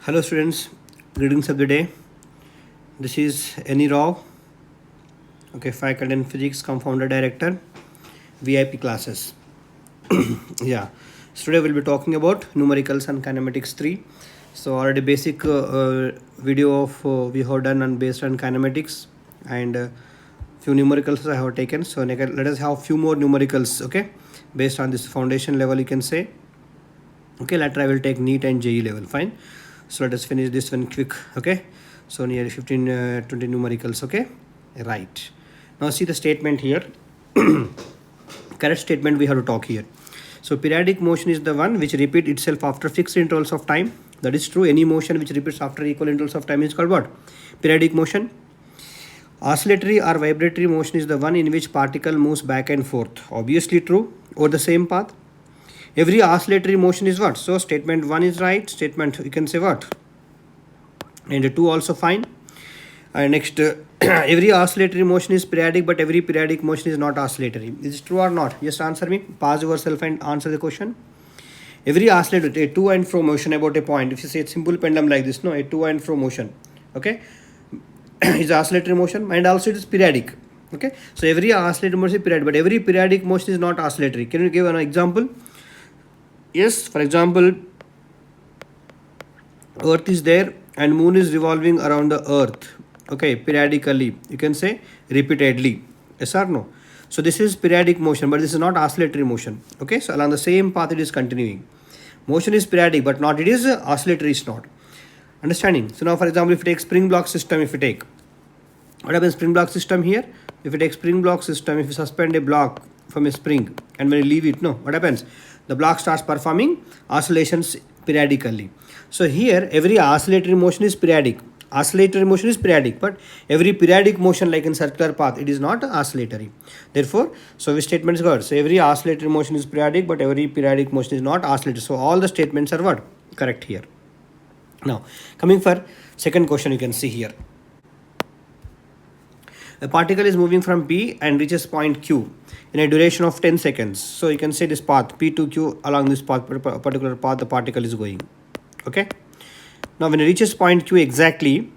Hello students, greetings of the day. This is Any Rao, faculty in physics, co-founder director, VIP classes. Yeah, so today we'll be talking about numericals and kinematics 3. So already basic video of we have done and based on kinematics and few numericals I have taken. So let us have few more numericals, based on this foundation level you can say. Later I will take NEET and JE level, fine. So let us finish this one quick, so nearly 15 20 numericals, right. Now see the statement here. Correct statement we have to talk here. So periodic motion is the one which repeats itself after fixed intervals of time. That is true. Any motion which repeats after equal intervals of time is called what? Periodic motion. Oscillatory or vibratory motion is the one in which particle moves back and forth. Obviously true. Over the same path. Every oscillatory motion is what? So statement 1 is right. Statement you can say what? And 2 also fine. Next, every oscillatory motion is periodic, but every periodic motion is not oscillatory. Is it true or not? Just answer me. Pause yourself and answer the question. Every oscillatory, a to and fro motion about a point. If you say a simple pendulum like this, no, a to and fro motion, is oscillatory motion, and also it is periodic. So every oscillatory motion is periodic, but every periodic motion is not oscillatory. Can you give an example? Yes, for example, Earth is there and Moon is revolving around the Earth. Periodically, you can say repeatedly. Yes or no? So this is periodic motion, but this is not oscillatory motion. So along the same path it is continuing. Motion is periodic, but not it is oscillatory is not. Understanding? So now for example, if you take spring block system, what happens spring block system here? If you take spring block system, if you suspend a block from a spring and when you leave it, what happens? The block starts performing oscillations periodically. So here every oscillatory motion is periodic. Oscillatory motion is periodic, but every periodic motion like in circular path, it is not oscillatory. Therefore, so which statement is good? So every oscillatory motion is periodic, but every periodic motion is not oscillatory. So all the statements are what? Correct here. Now coming for second question, you can see here. A particle is moving from P and reaches point Q in a duration of 10 seconds. So you can say this path P to Q, along this path, particular path the particle is going. Now when it reaches point Q exactly,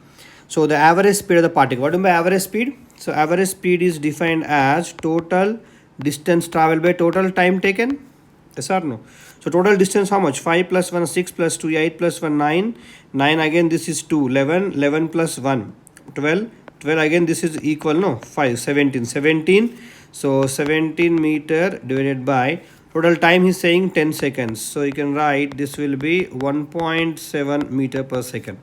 so the average speed of the particle. What do you mean by average speed? So average speed is defined as total distance traveled by total time taken. Yes or no? So total distance how much? 5 plus 1 6 plus 2 8 plus 1 9. 9 again this is 2 11. 11 plus 1 12. 12 again this is equal 5 17. So 17 meter divided by total time he's saying 10 seconds. So you can write this will be 1.7 meter per second.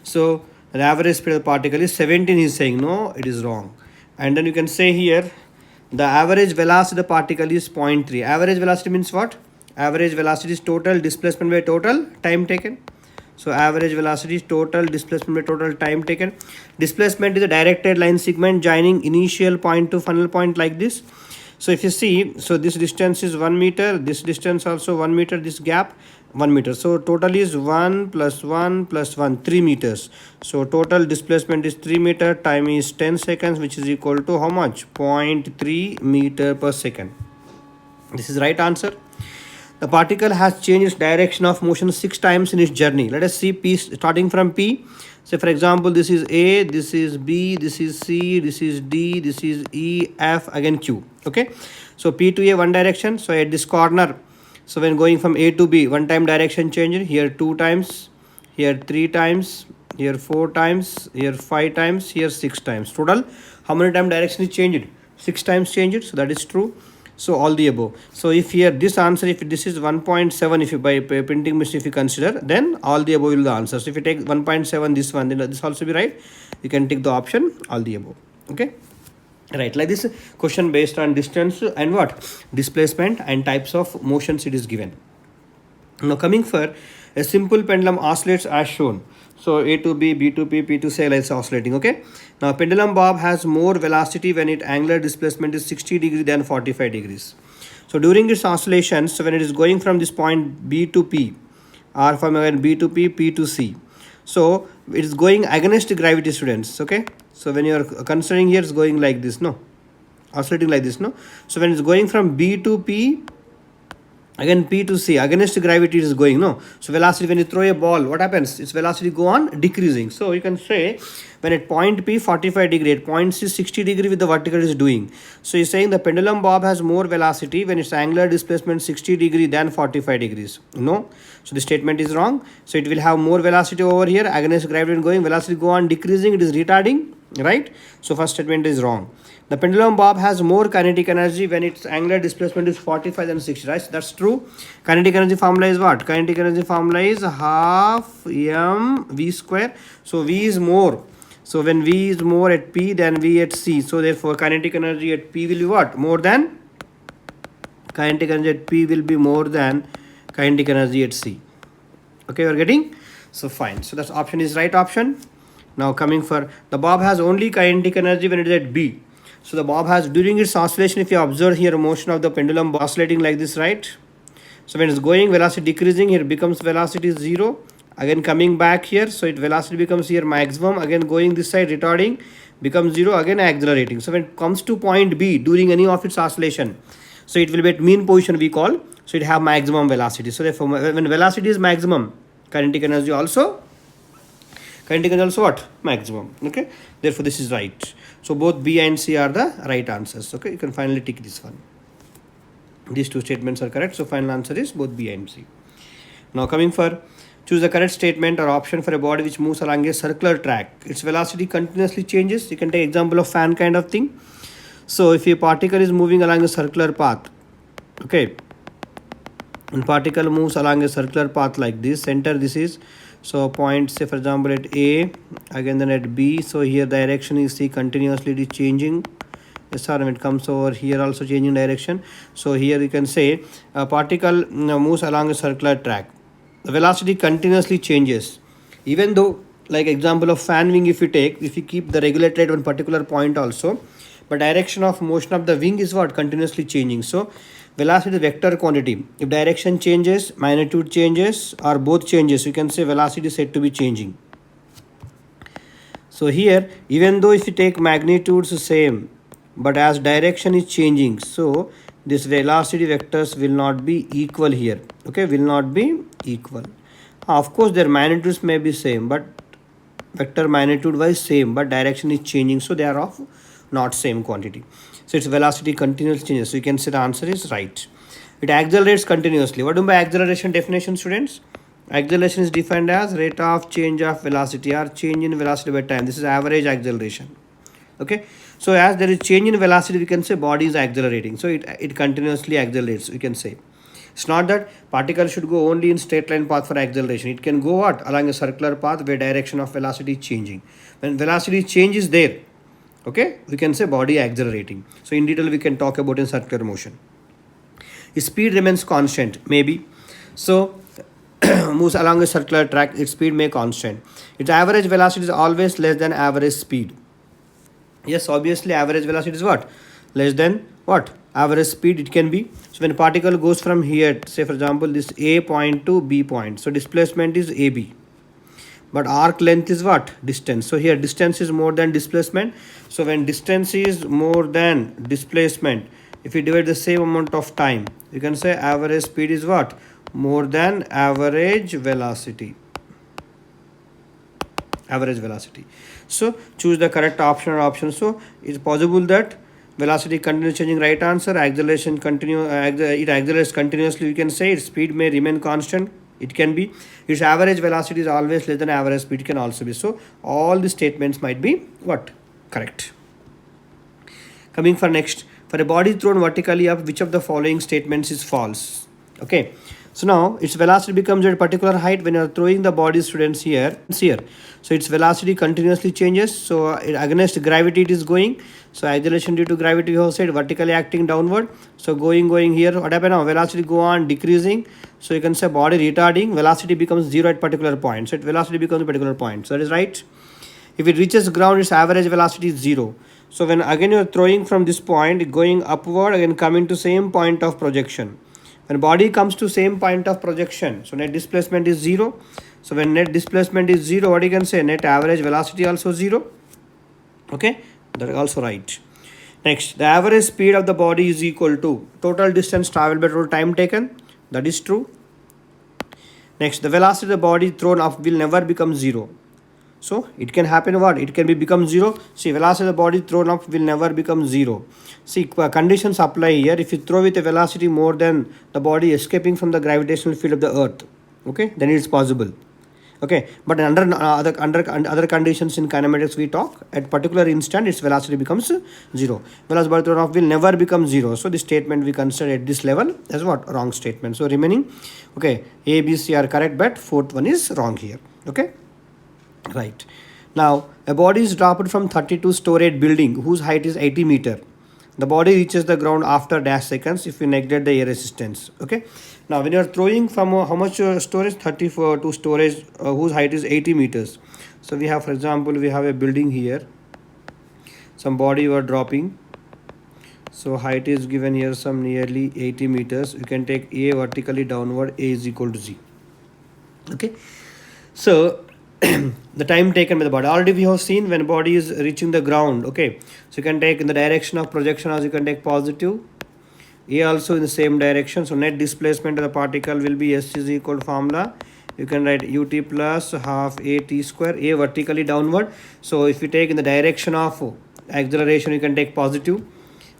So the average speed of the particle is 17. He's saying no, it is wrong. And then you can say here the average velocity of the particle is 0.3. Average velocity means what? Average velocity is total displacement by total time taken. So average velocity is total displacement by total time taken. Displacement is a directed line segment joining initial point to final point like this. So if you see, so this distance is 1 meter, this distance also 1 meter, this gap 1 meter. So total is 1 plus 1 plus 1, 3 meters. So total displacement is 3 meter, time is 10 seconds, which is equal to how much? 0.3 meter per second. This is right answer. The particle has changed its direction of motion 6 times in its journey. Let us see P starting from P. So for example, this is A, this is B, this is C, this is D, this is E, F, again Q. So P to A one direction. So at this corner, so when going from A to B, one time direction change. Here 2 times, here 3 times, here 4 times, here 5 times, here 6 times. Total, how many time direction is changed? 6 times changed. So that is true. So all the above. So if here this answer, if this is 1.7, if you by printing machine if you consider, then all the above will be the answer. So if you take 1.7 this one, then this also be right. You can take the option all the above. Right, like this question based on distance and what? Displacement and types of motions it is given. Now coming for a simple pendulum oscillates as shown. So A to B, B to P, P to C, like oscillating. Now pendulum bob has more velocity when its angular displacement is 60 degrees than 45 degrees. So during its oscillations, so when it is going from this point B to P, or from again B to P, P to C, so it is going against gravity, students. So when you are considering here, it's going like this, oscillating like this, So when it's going from B to P, Again P to C, against gravity is going, no? So velocity, when you throw a ball, what happens? Its velocity go on decreasing. So you can say when at point P 45 degree, at point C 60 degree with the vertical is doing. So you're saying the pendulum bob has more velocity when its angular displacement 60 degree than 45 degrees. No? So the statement is wrong. So it will have more velocity over here, against gravity going, velocity go on decreasing, it is retarding, right? So first statement is wrong. The pendulum bob has more kinetic energy when its angular displacement is 45 than 60, right? So that's true. Kinetic energy formula is what? Kinetic energy formula is half m v square. So v is more. So when v is more at P than v at C, so therefore kinetic energy at P will be what? More than? Kinetic energy at P will be more than kinetic energy at C. Okay, we're getting? So fine. So that's option is right option. Now coming for the bob has only kinetic energy when it is at B. So the bob has, during its oscillation, if you observe here motion of the pendulum oscillating like this, right? So when it's going, velocity decreasing, here becomes velocity 0. Again coming back here, so it velocity becomes here maximum. Again going this side, retarding, becomes 0, again accelerating. So when it comes to point B during any of its oscillation, so it will be at mean position we call. So it have maximum velocity. So therefore when velocity is maximum, kinetic energy also what? Maximum. Okay, therefore this is right. So both B and C are the right answers. Okay, you can finally tick this one. These two statements are correct. So final answer is both B and C. Now coming for choose the correct statement or option for a body which moves along a circular track. Its velocity continuously changes. You can take example of fan kind of thing. So if a particle is moving along a circular path, okay, and particle moves along a circular path like this, center this is, so point, say for example at A, again then at B. So here direction is C, continuously it is changing. Yes, sir, when it comes over here also changing direction. So here you can say a particle moves along a circular track. The velocity continuously changes. Even though, like example of fan wing, if you keep the regulator at one particular point also, but direction of motion of the wing is what? Continuously changing. So velocity is vector quantity. If direction changes, magnitude changes, or both changes, you can say velocity is said to be changing. So here, even though if you take magnitudes same, but as direction is changing, so this velocity vectors will not be equal here. Okay, will not be equal. Of course, their magnitudes may be same, but vector magnitude wise same, but direction is changing, so they are of not same quantity. So its velocity continuously changes. So you can say the answer is right. It accelerates continuously. What do you mean by acceleration definition, students? Acceleration is defined as rate of change of velocity or change in velocity by time. This is average acceleration. Okay. So as there is change in velocity, we can say body is accelerating. So it continuously accelerates, we can say. It's not that particle should go only in straight line path for acceleration. It can go what? Along a circular path where direction of velocity is changing. When velocity change is there, okay, we can say body accelerating. So in detail we can talk about in circular motion. Its speed remains constant, maybe. So moves along a circular track, its speed may constant. Its average velocity is always less than average speed. Yes, obviously average velocity is what? Less than what? Average speed it can be. So when a particle goes from here, say for example this A point to B point, so displacement is AB. But arc length is what? Distance. So here distance is more than displacement. So when distance is more than displacement, if you divide the same amount of time, you can say average speed is what? More than average velocity. Average velocity. So choose the correct option or option. So it's possible that velocity continues changing, right answer. Acceleration it accelerates continuously, we can say. Its speed may remain constant. It can be. Its average velocity is always less than average speed, can also be. So all the statements might be what? Correct. Coming for next, for a body thrown vertically up, which of the following statements is false? Okay. So now its velocity becomes at a particular height when you are throwing the body, students, here. So its velocity continuously changes. So against gravity it is going. So acceleration due to gravity, we have said vertically acting downward. So going here, what happens now? Velocity go on decreasing. So you can say body retarding. Velocity becomes 0 at particular point. So its velocity becomes a particular point. So that is right. If it reaches ground, its average velocity is 0. So when again you are throwing from this point, going upward, again coming to same point of projection. When body comes to same point of projection, so net displacement is 0. So when net displacement is 0, what you can say? Net average velocity also 0. Okay, that is also right. Next, the average speed of the body is equal to total distance traveled by total time taken That is true. Next, the velocity of the body thrown up will never become 0. So it can happen what? It can be become 0. See, velocity of the body thrown up will never become 0. See, conditions apply here. If you throw with a velocity more than the body escaping from the gravitational field of the earth, okay, then it's possible. Okay, but under other conditions in kinematics we talk, at particular instant its velocity becomes 0. Velocity body thrown off will never become 0. So this statement we consider at this level as what? Wrong statement. So remaining, okay, A, B, C are correct, but fourth one is wrong here. Okay, right. Now a body is dropped from 32-story building whose height is 80 meter. The body reaches the ground after dash seconds if we neglect the air resistance. Okay. Now when you are throwing from how much storage? 32 storage whose height is 80 meters. So we have, for example, we have a building here. Some body you are dropping. So height is given here some nearly 80 meters. You can take A vertically downward. A is equal to Z. Okay. So the time taken by the body, already we have seen when body is reaching the ground. Okay, so you can take in the direction of projection, as you can take positive. A also in the same direction. So net displacement of the particle will be S is equal to formula. You can write ut plus half a t square. A vertically downward. So if you take in the direction of acceleration, you can take positive.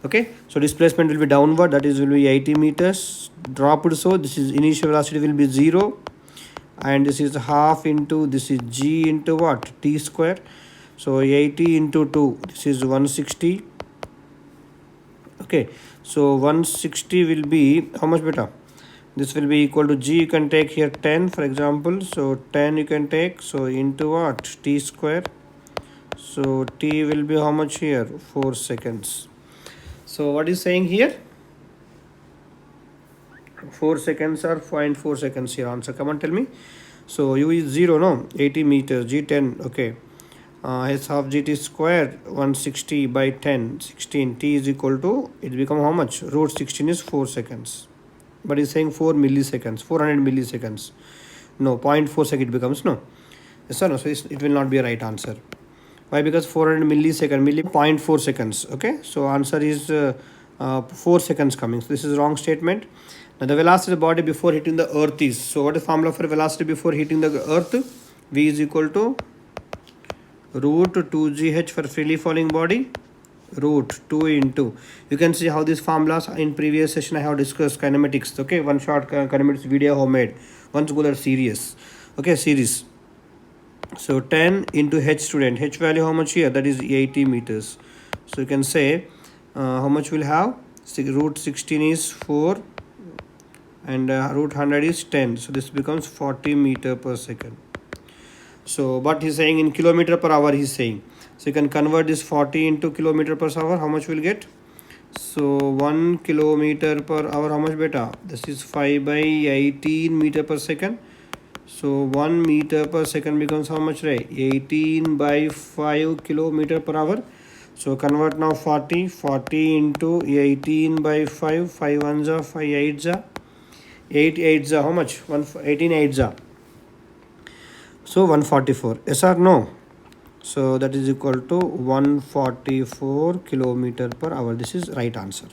Okay, so displacement will be downward. That is will be 80 meters. Dropped. So this is initial velocity will be 0. And this is half into, this is g into what? T square. So 80 into 2, this is 160. Okay, so 160 will be how much beta? This will be equal to g, you can take here 10 for example. So 10 you can take, so into what? T square. So t will be how much here? 4 seconds. So what is saying here? 4 seconds or 0.4 seconds here. Answer, come on, tell me. So u is 0, no? 80 meters, g 10. Okay, s half gt square 160 by 10, 16. T is equal to, it become how much? Root 16 is 4 seconds, but it's saying 4 milliseconds, 400 milliseconds. No, 0.4 second it becomes, no? Yes or no? So it will not be a right answer. Why? Because 400 millisecond, 0.4 seconds. Okay, so answer is 4 seconds coming. So this is wrong statement. Now the velocity of the body before hitting the earth is, so what is the formula for velocity before hitting the earth? V is equal to root 2gh for freely falling body, root 2 into, you can see how these formulas in previous session I have discussed kinematics. Okay, one short kinematics video homemade. Once go that series. Okay, series. So 10 into h student, h value how much here? That is 80 meters. So you can say how much will have? Root 16 is 4 and root 100 is 10. So this becomes 40 meter per second. So but he's saying in kilometer per hour he's saying. So you can convert this 40 into kilometer per hour. How much will get? So 1 kilometer per hour, how much beta? This is 5 by 18 meter per second. So 1 meter per second becomes how much, right? 18 by 5 kilometer per hour. So convert now 40 into 18 by 5, 5 ones are 5 eights are 8 eights are how much? 18 eights are. So 144. Yes or no? So that is equal to 144 kilometer per hour. This is right answer.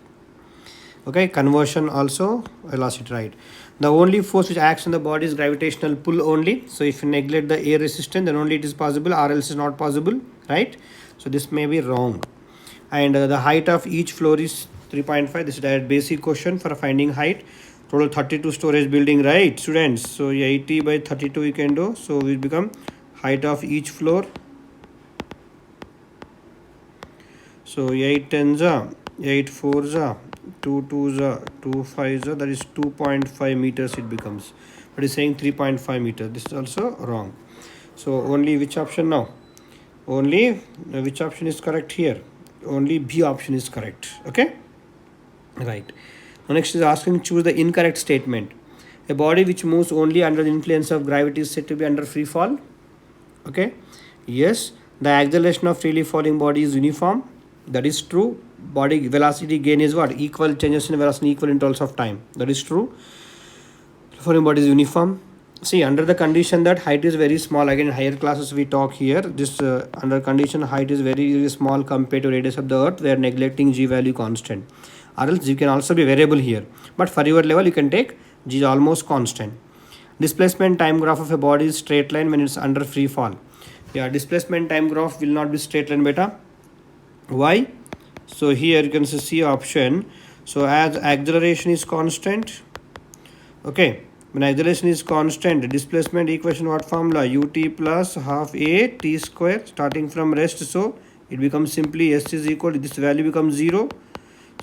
Okay, conversion also I lost it right. The only force which acts on the body is gravitational pull only. So if you neglect the air resistance, then only it is possible, or else is not possible, right? So this may be wrong. And the height of each floor is 3.5. This is a basic question for finding height. Total 32 storage building, right, students? So 80 by 32 you can do. So it become height of each floor. So 8 tens are, 8 fours are, 2 twos are, 2 fives are, that is 2.5 meters it becomes. But it's saying 3.5 meters. This is also wrong. So only which option now? Only which option is correct here? Only B option is correct. Okay, right. Now next is asking choose the incorrect statement. A body which moves only under the influence of gravity is said to be under free fall. Okay, yes, the acceleration of freely falling body is uniform. That is true. Body velocity gain is what? Equal changes in velocity, equal intervals of time. That is true. Falling body is uniform. See, under the condition that height is very small, again in higher classes we talk here, this under condition height is very, very small compared to radius of the earth, we are neglecting g value constant. Or else you can also be variable here. But for your level you can take G is almost constant. Displacement time graph of a body is straight line when it's under free fall. Yeah, displacement time graph will not be straight line beta. Why? So here you can see option. So as acceleration is constant, okay, when acceleration is constant, displacement equation what formula? Ut plus half a t square starting from rest. So it becomes simply s is equal to this value becomes 0.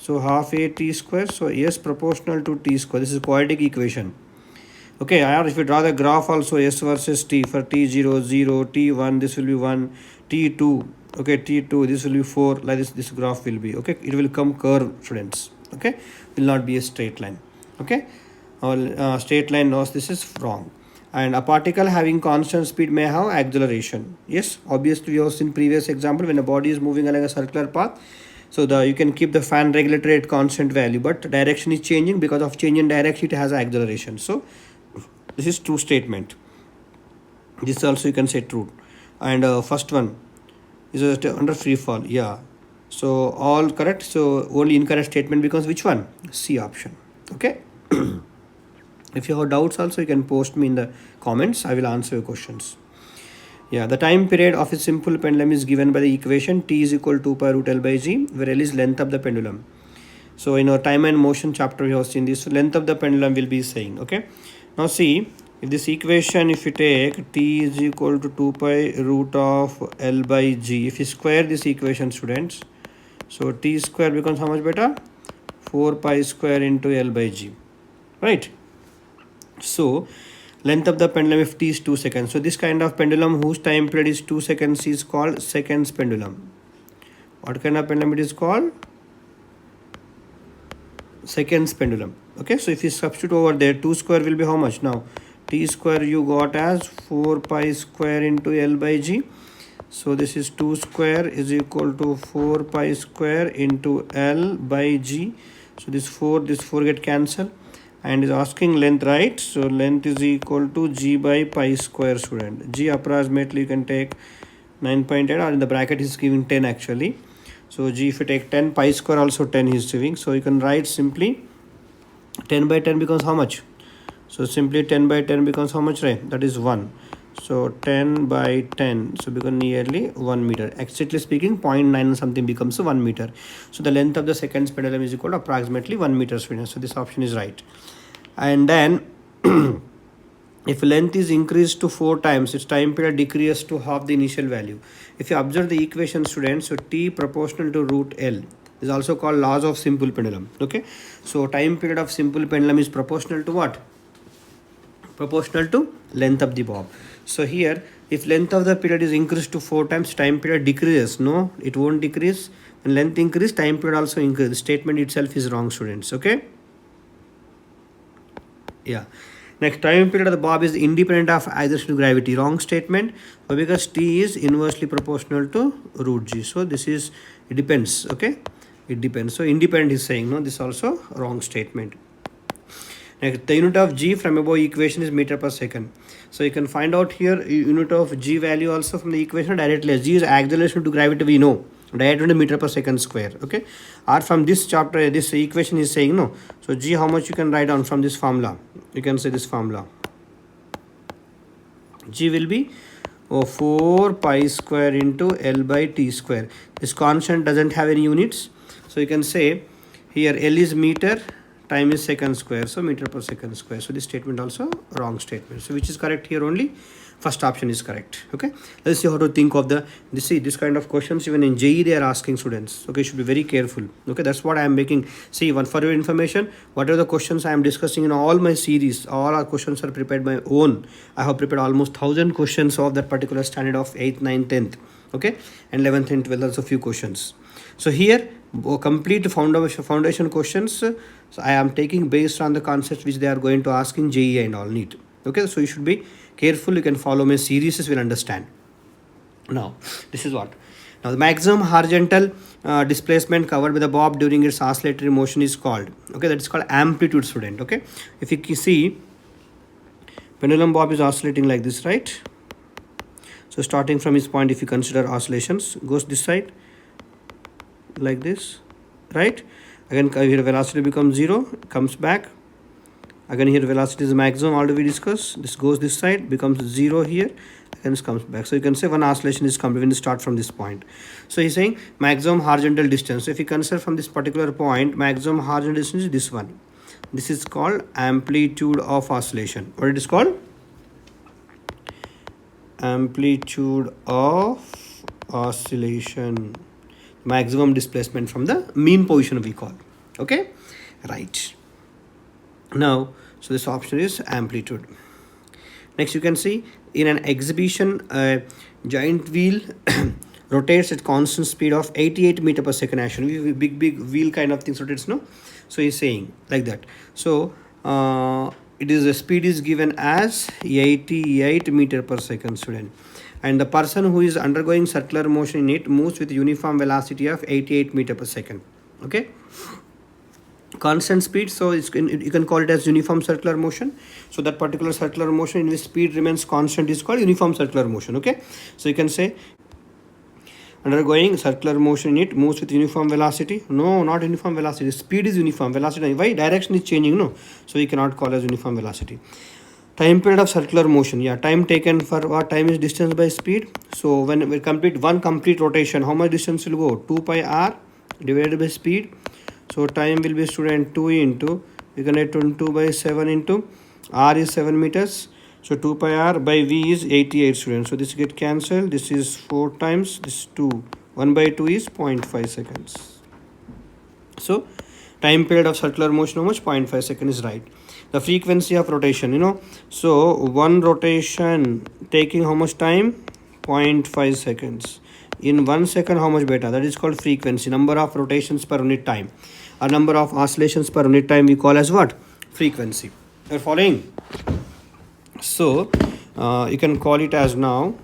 So half a t square. So s proportional to t square. This is quadratic equation. Okay, or if you draw the graph also s versus t for t0 0, t1 this will be 1, t2 okay, t2 this will be 4, like this graph will be, okay, it will come curve, students, okay, will not be a straight line, okay, or straight line knows this is wrong. And a particle having constant speed may have acceleration. Yes, obviously we have seen previous example when a body is moving along a circular path. So you can keep the fan regulator at constant value, but direction is changing. Because of change in direction, it has acceleration. So this is true statement. This also you can say true. And first one is under free fall. Yeah. So all correct. So only incorrect statement becomes which one? C option. Okay. If you have doubts also, you can post me in the comments. I will answer your questions. Yeah, the time period of a simple pendulum is given by the equation t is equal to 2 pi root L by G, where L is length of the pendulum. So in our time and motion chapter, we have seen this length of the pendulum will be saying, okay. Now see, if this equation, if you take t is equal to 2 pi root of L by G, if you square this equation, students, so t square becomes how much beta? 4 pi square into L by G, right? So length of the pendulum if t is 2 seconds. So this kind of pendulum whose time period is 2 seconds is called seconds pendulum. What kind of pendulum it is called? Seconds pendulum. Okay, so if you substitute over there, 2 square will be how much now? T square you got as 4 pi square into L by G. So this is 2 square is equal to 4 pi square into L by G. So this 4 get cancelled. And is asking length, right? So length is equal to G by pi square, student. G approximately you can take 9.8, or in the bracket is giving 10 actually. So G, if you take 10, pi square also 10 is giving. So you can write simply 10 by 10 becomes how much? So simply 10 by 10 becomes how much, right? That is 1. So 10 by 10, so becomes nearly 1 meter. Exactly speaking, 0.9 something becomes 1 meter. So the length of the seconds pendulum is equal to approximately 1 meter, students. So this option is right. And then if length is increased to 4 times, its time period decreases to half the initial value. If you observe the equation, students, so t proportional to root L is also called laws of simple pendulum. Okay, so time period of simple pendulum is proportional to what? Proportional to length of the bob. So here, if length of the period is increased to 4 times, time period decreases. No, it won't decrease. When length increase, time period also increase. The statement itself is wrong, students. Okay. Yeah. Next, time period of the bob is independent of acceleration to gravity. Wrong statement. So because t is inversely proportional to root g. So this is, it depends. Okay. It depends. So independent is saying no. This is also wrong statement. Next, the unit of g from above equation is meter per second. So you can find out here unit of g value also from the equation directly. G is acceleration to gravity, we know. Direct into meter per second square. Okay. Or from this chapter, this equation is saying no. So g, how much you can write down from this formula? You can say this formula. G will be 4 pi square into L by t square. This constant doesn't have any units. So you can say here L is meter, time is second square, so meter per second square. So this statement also wrong statement. So which is correct here? Only first option is correct. Okay, let's see how to think of this kind of questions. Even in JE they are asking students. Okay, should be very careful. Okay, that's what I am making. See, one for your information, what are the questions I am discussing in all my series? All our questions are prepared by my own. I have prepared almost 1,000 questions of that particular standard of 8th, 9th, 10th. Okay, and 11th and 12th also few questions. So here complete foundation questions. So I am taking based on the concepts which they are going to ask in JE and all NEET. Okay, so you should be careful. You can follow my series, will understand. Now this is what. Now the maximum horizontal displacement covered by the bob during its oscillatory motion is called. Okay, that is called amplitude, student. Okay, if you see pendulum bob is oscillating like this, right? So starting from its point, if you consider oscillations, goes this side like this, right? Again here velocity becomes 0, comes back, Again here velocity is maximum, already we discussed. This goes this side, becomes 0 here, again it comes back. So you can say one oscillation is complete when you start from this point. So he's saying maximum horizontal distance. So if you consider from this particular point, maximum horizontal distance is this one. This is called amplitude of oscillation. What it is called? Amplitude of oscillation. Maximum displacement from the mean position we call. Okay, right. Now, so this option is amplitude. Next, you can see in an exhibition, a giant wheel rotates at constant speed of 88 meter per second. Actually, big wheel kind of things rotates, no? So he's saying like that. So it is the speed is given as 88 meter per second, student. And the person who is undergoing circular motion in it moves with uniform velocity of 88 meter per second. Okay. Constant speed, so you can call it as uniform circular motion. So that particular circular motion in which speed remains constant is called uniform circular motion. Okay, so you can say undergoing circular motion in it moves with uniform velocity. No, not uniform velocity, speed is uniform, velocity why? Direction is changing, no, so you cannot call as uniform velocity. Time period of circular motion, yeah, time taken for what? Time is distance by speed. So when we complete one complete rotation, how much distance will go? 2 pi r divided by speed. So time will be, student, 2 into, we can write 22 by 7 into, r is 7 meters. So 2 pi r by v is 88, students. So this get cancelled. This is 4 times, this is 2. 1 by 2 is 0.5 seconds. So time period of circular motion, how much? 0.5 seconds is right. The frequency of rotation, you know. So one rotation taking how much time? 0.5 seconds. In 1 second, how much beta? That is called frequency. Number of rotations per unit time. A number of oscillations per unit time we call as what? Frequency. You're following? So you can call it as now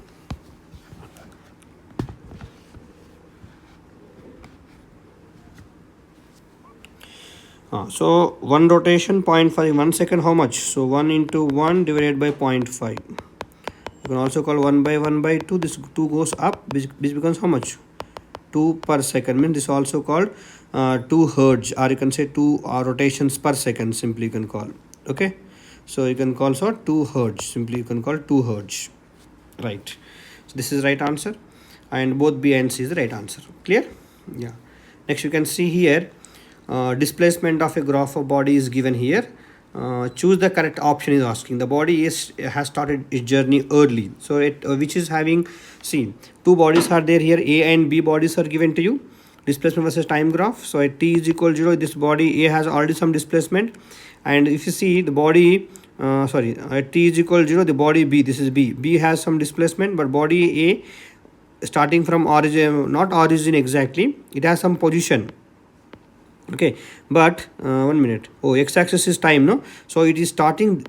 so one rotation 0.5, 1 second, how much? So 1 into 1 divided by 0.5. You can also call 1 by 2. This 2 goes up. This becomes how much? 2 per second. Means this also called 2 hertz, or you can say 2 rotations per second. Simply you can call. Okay. So you can call so 2 hertz. Simply you can call 2 hertz. Right. So this is right answer. And both B and C is the right answer. Clear? Yeah. Next you can see here displacement of a graph of body is given here. Choose the correct option is asking. The body has started its journey early. So it which is having, see, two bodies are there here. A and B bodies are given to you. Displacement versus time graph. So at t is equal to 0, this body A has already some displacement. And if you see the body, at t is equal to 0, the body B, this is B. B has some displacement, but body A starting from origin, not origin exactly, it has some position. Okay, but 1 minute. Oh, x-axis is time, no? So it is starting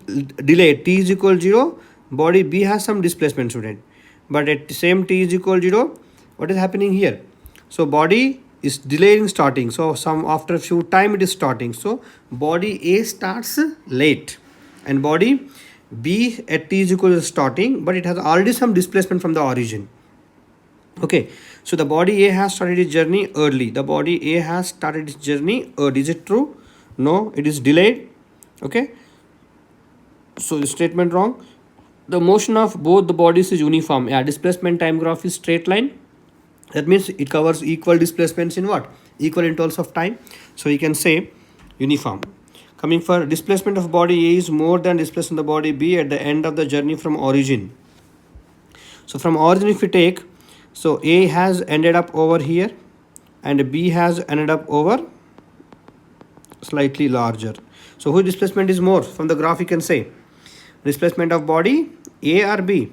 delay. T is equal to 0. Body B has some displacement, student. But at the same t is equal to 0, what is happening here? So body is delaying starting. So some after a few time it is starting. So body A starts late, and body B at t is equal to starting, but it has already some displacement from the origin. Okay, so the body A has started its journey early. The body A has started its journey early. Is it true? No, it is delayed. Okay, so the statement wrong. The motion of both the bodies is uniform. Yeah, displacement time graph is straight line. That means it covers equal displacements in what? Equal intervals of time. So you can say uniform. Coming for displacement of body A is more than displacement of the body B at the end of the journey from origin. So from origin if we take, so A has ended up over here and B has ended up over slightly larger. So whose displacement is more? From the graph you can say displacement of body A or B?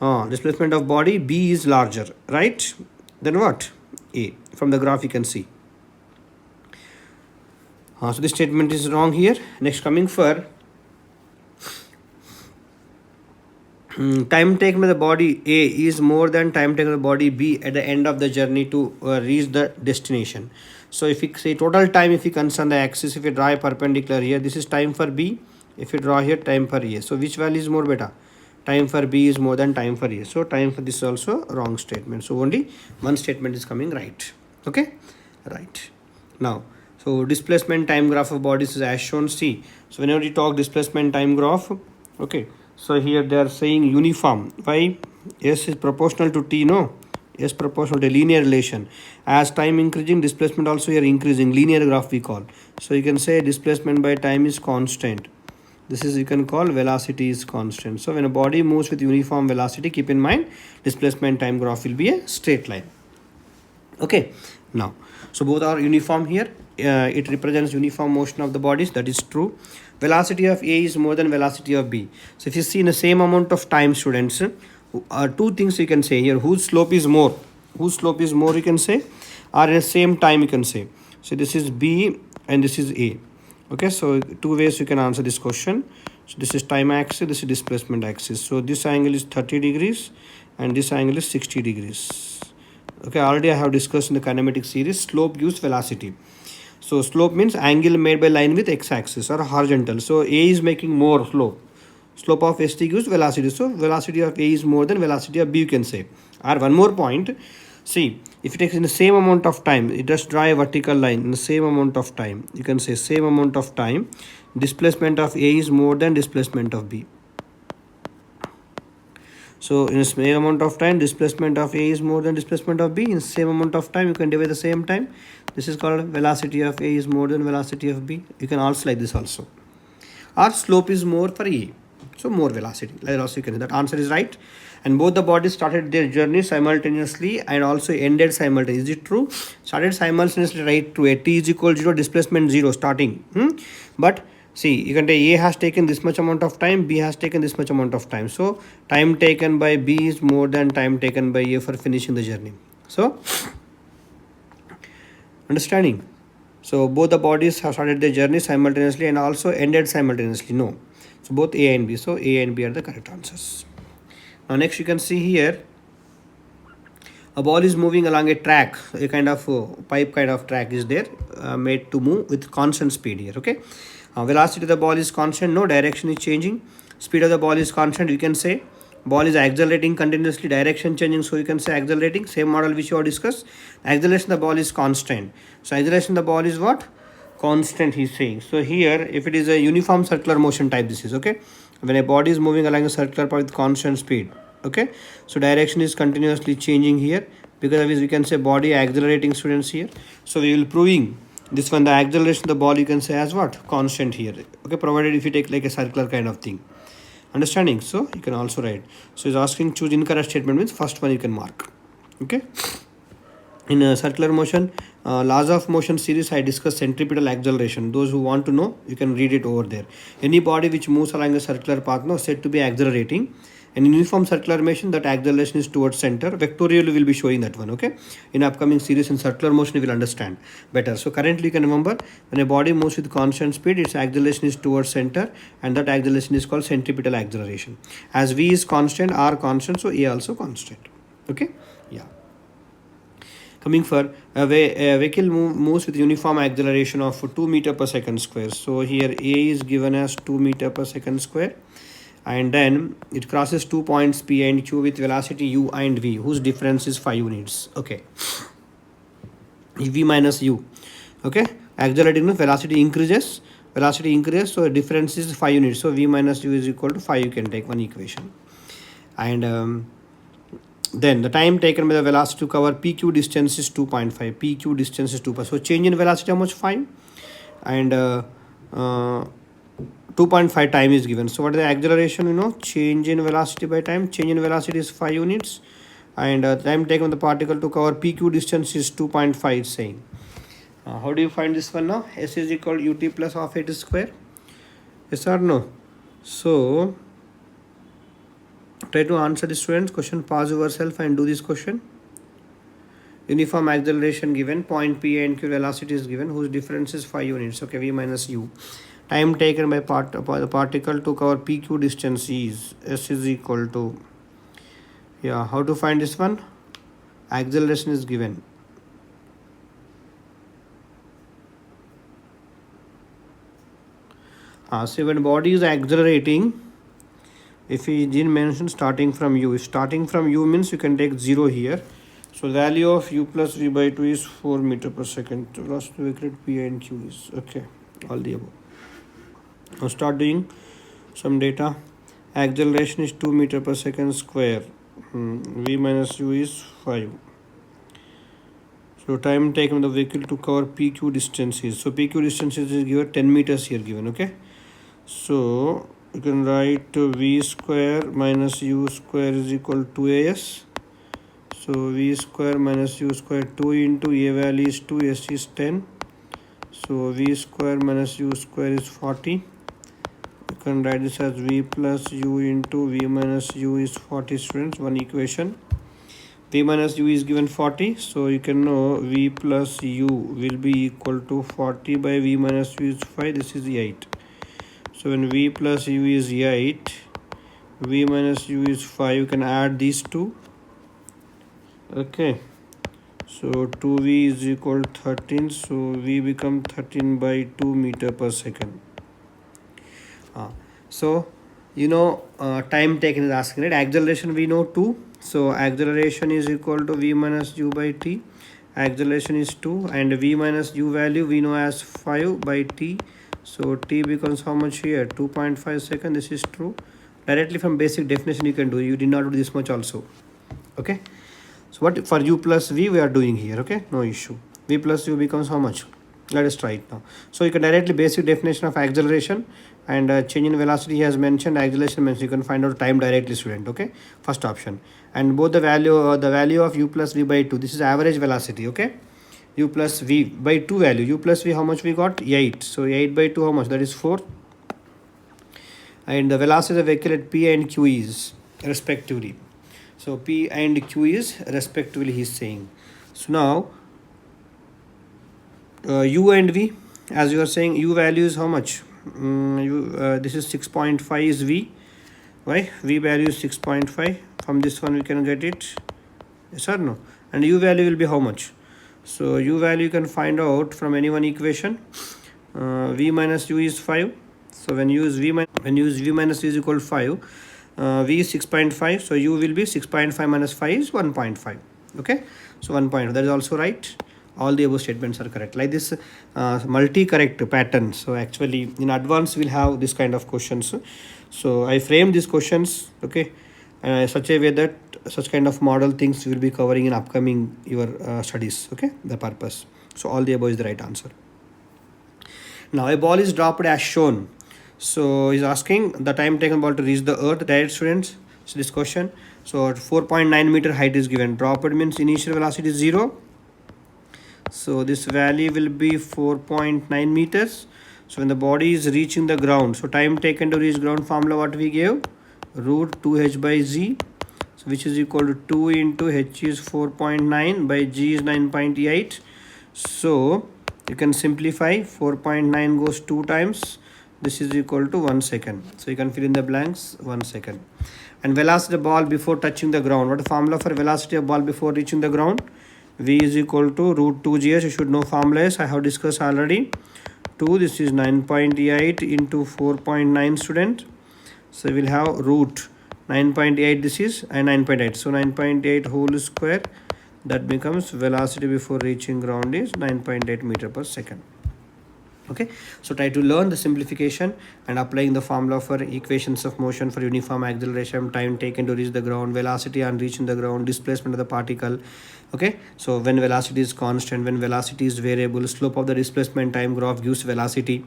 Displacement of body B is larger, right? Then what? A. From the graph you can see. So this statement is wrong here. Next, coming for time taken by the body A is more than time taken by the body B at the end of the journey to reach the destination. So if we say total time, if we consider the axis, if we draw a perpendicular here, this is time for B. If we draw here, time for A. So which value is more beta? Time for B is more than time for A. So time for this is also wrong statement. So only one statement is coming right. Okay, right. Now So displacement time graph of bodies is as shown. See, so whenever you talk displacement time graph, okay, so here they are saying uniform. Why? S is proportional to T, no? S proportional to linear relation. As time increasing, displacement also here increasing. Linear graph we call. So you can say displacement by time is constant. This is you can call velocity is constant. So when a body moves with uniform velocity, keep in mind displacement time graph will be a straight line. Okay, now so both are uniform here. It represents uniform motion of the bodies, that is true. Velocity of A is more than velocity of B. So if you see in the same amount of time, students, two things you can say here. Whose slope is more? Whose slope is more you can say, or in the same time you can say. So this is B and this is A. Okay, so two ways you can answer this question. So this is time axis, this is displacement axis. So this angle is 30 degrees and this angle is 60 degrees. Okay, already I have discussed in the kinematics series, slope gives velocity. So slope means angle made by line with x-axis or horizontal. So A is making more slope. Slope of ST gives velocity. So velocity of A is more than velocity of B, you can say. Or one more point. See, if it takes in the same amount of time, it just draw a vertical line in the same amount of time. You can say same amount of time, displacement of A is more than displacement of B. So in the same amount of time, displacement of A is more than displacement of B. In the same amount of time, you can divide the same time. This is called velocity of A is more than velocity of B. You can also like this also. Or slope is more for A. So more velocity. Like also you can, that answer is right. And both the bodies started their journey simultaneously and also ended simultaneously. Is it true? Started simultaneously, right? True. At T is equal to 0, displacement 0 starting. But see, you can take A has taken this much amount of time, B has taken this much amount of time. So time taken by B is more than time taken by A for finishing the journey. So understanding. So both the bodies have started their journey simultaneously and also ended simultaneously. No. So both A and B. So A and B are the correct answers. Now next you can see here, a ball is moving along a track, a kind of pipe kind of track is there, made to move with constant speed here. Okay, velocity of the ball is constant, no, direction is changing. Speed of the ball is constant, you can say. Ball is accelerating continuously, direction changing, so you can say accelerating. Same model which you have discussed. Acceleration of the ball is constant. So acceleration of the ball is what? Constant, he's saying. So here, if it is a uniform circular motion type, this is okay. When a body is moving along a circular path with constant speed, okay, so direction is continuously changing here. Because of this we can say body accelerating, students, here. So we will proving this one, the acceleration of the ball you can say as what? Constant here. Okay, provided if you take like a circular kind of thing. Understanding? So you can also write. So it's asking choose incorrect statement, means first one you can mark. Okay. In a circular motion, laws of motion series, I discussed centripetal acceleration. Those who want to know, you can read it over there. Any body which moves along a circular path, no, said to be accelerating. And in uniform circular motion, that acceleration is towards center. Vectorial will be showing that one. Okay. In upcoming series in circular motion, you will understand better. So currently, you can remember when a body moves with constant speed, its acceleration is towards center, and that acceleration is called centripetal acceleration. As V is constant, R constant, so A also constant. Okay. Yeah. Coming for a vehicle moves with uniform acceleration of 2 meter per second square. So here A is given as 2 meter per second square, and then it crosses 2 points P and Q with velocity U and V, whose difference is 5 units. Okay, V minus U. Okay, accelerating the velocity increases, so difference is 5 units. So V minus U is equal to 5. You can take one equation. And then the time taken by the velocity to cover PQ distance is 2.5. PQ distance is 2.5. So change in velocity how much? 5. And 2.5 time is given. So what is the acceleration? You know, change in velocity by time. Change in velocity is 5 units. And time taken by the particle to cover PQ distance is 2.5 saying. How do you find this one now? S is equal to UT plus half it square. Yes or no? So try to answer the students question, pause yourself and do this question. Uniform acceleration given, point P and Q velocity is given, whose difference is 5 units. Okay, V minus U. Time taken by the particle to cover PQ distance is S is equal to, yeah, how to find this one? Acceleration is given. So when body is accelerating, if we didn't mention starting from U means you can take 0 here, So the value of u plus v by 2 is 4 meter per second. So velocity vector p and q is okay. All the above. Now start doing some data. Acceleration is 2 meter per second square. V minus u is 5. So time taken the vehicle to cover PQ distances. So PQ distances is given 10 meters here given. Okay. So you can write v square minus u square is equal to as. So v square minus u square 2 into a value is 2, s is 10. So v square minus u square is 40. You can write this as v plus u into v minus u is 40 students. One equation. V minus u is given 40. So you can know v plus u will be equal to 40 by v minus u is 5. This is 8. So when v plus u is 8, v minus u is 5. You can add these two. Okay, so 2v is equal to 13, so v become 13 by 2 meter per second. So you know time taken is asking, right? Acceleration we know 2, so acceleration is equal to v minus u by t. Acceleration is 2 and v minus u value we know as 5 by t. So t becomes how much here? 2.5 seconds. This is true. Directly from basic definition you can do. You did not do this much also. Okay. So what for u plus v we are doing here, okay? No issue. V plus u becomes how much? Let us try it now. So you can directly basic definition of acceleration and change in velocity he has mentioned, acceleration mentioned. You can find out time directly, student, okay? First option. And both the value of u plus v by 2. This is average velocity, okay? U plus v by 2 value. U plus v how much we got? 8. So 8 by 2 how much? That is 4. And the velocity of the vehicle at p and q is respectively. So P and Q is respectively he's saying. So now U and V, as you are saying, U value is how much? This is 6.5 is V. Why? V value is 6.5. From this one we can get it. Yes or no? And U value will be how much? So U value you can find out from any one equation. V minus U is 5. So when you use V minus U is equal to 5. V is 6.5, so u will be 6.5 minus 5 is 1.5. Okay, so 1.5, that is also right. All the above statements are correct. Like this multi-correct pattern. So actually in advance we'll have this kind of questions. So I framed these questions, okay, such a way that such kind of model things will be covering in upcoming your studies. Okay, the purpose. So all the above is the right answer. Now a ball is dropped as shown. So he's asking the time taken ball to reach the earth. Direct students. So this question. So 4.9 meter height is given. Dropped means initial velocity is 0. So this value will be 4.9 meters. So when the body is reaching the ground, so time taken to reach ground formula what we gave? Root 2h by z. So which is equal to 2 into h is 4.9 by g is 9.8. So you can simplify. 4.9 goes 2 times. This is equal to 1 second. So you can fill in the blanks. 1 second. And velocity of ball before touching the ground. What is the formula for velocity of ball before reaching the ground? V is equal to root 2gs. You should know formula is. I have discussed already. 2. This is 9.8 into 4.9 student. So we will have root 9.8. This is 9.8. So 9.8 whole square. That becomes velocity before reaching ground is 9.8 meter per second. Okay, so try to learn the simplification and applying the formula for equations of motion for uniform acceleration, time taken to reach the ground, velocity on reaching the ground, displacement of the particle. Okay, so when velocity is constant, when velocity is variable, slope of the displacement time graph gives velocity.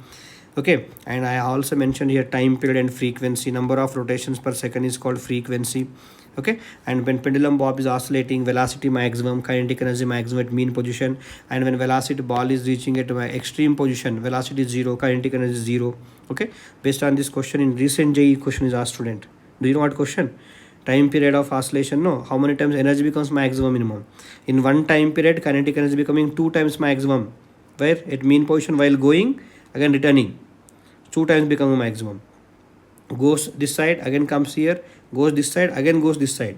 Okay, and I also mentioned here time period and frequency. Number of rotations per second is called frequency. Okay, and when pendulum bob is oscillating, velocity maximum, kinetic energy maximum at mean position, and when velocity ball is reaching at extreme position, velocity is 0, kinetic energy is 0. Okay, based on this question in recent JE question is asked, student. Do you know what question? Time period of oscillation, no, how many times energy becomes maximum minimum? In one time period, kinetic energy becoming 2 times maximum, where at mean position while going, again returning, 2 times become maximum. Goes this side, again comes here, goes this side, again goes this side.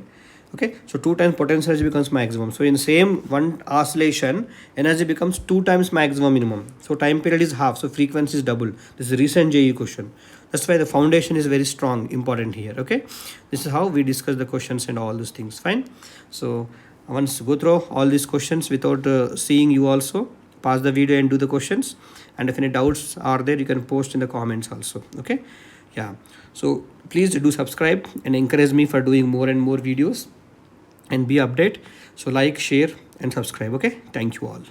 Okay, so 2 times potential energy becomes maximum. So in same one oscillation, energy becomes 2 times maximum minimum. So time period is half, so frequency is double. This is a recent JE question. That's why the foundation is very strong, important here. Okay, this is how we discuss the questions and all those things. Fine. So once go through all these questions without seeing you also, pause the video and do the questions, and if any doubts are there, you can post in the comments also. Okay, yeah, so please do subscribe and encourage me for doing more and more videos and be update. So like, share and subscribe. Okay, thank you all.